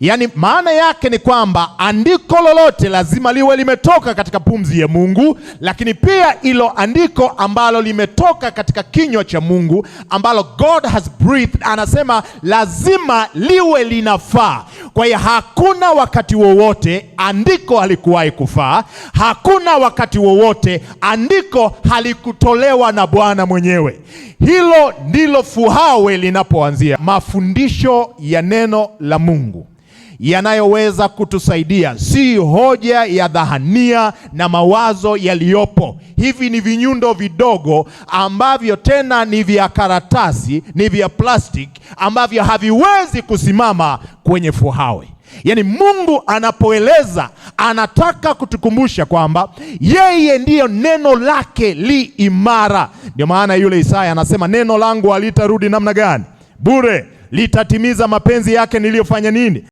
Yaani maana yake ni kwamba andiko lolote lazima liwe limetoka katika pumzi ya Mungu, lakini pia hilo andiko ambalo limetoka katika kinywa cha Mungu, ambalo God has breathed, anasema lazima liwe linafaa. Kwa hiyo hakuna wakati wowote andiko halikuwahi kufaa, hakuna wakati wowote andiko halikutolewa na Bwana mwenyewe. Hilo ndilo fuhawe linapoanzia. Mafundisho ya neno la Mungu yanayoweza kutusaidia, si hoja ya dhahania na mawazo yaliyopo. Hivi ni vinyundo vidogo ambavyo tena ni vya karatasi, ni vya plastiki, ambavyo haviwezi kusimama kwenye fuhawe. Yaani Mungu anapoeleza, anataka kutukumbusha kwamba yeye ndiyo neno lake li imara. Ndio maana yule Isaya anasema, neno langu halitarudi namna gani? Bure, litatimiza mapenzi yake niliyofanya nini?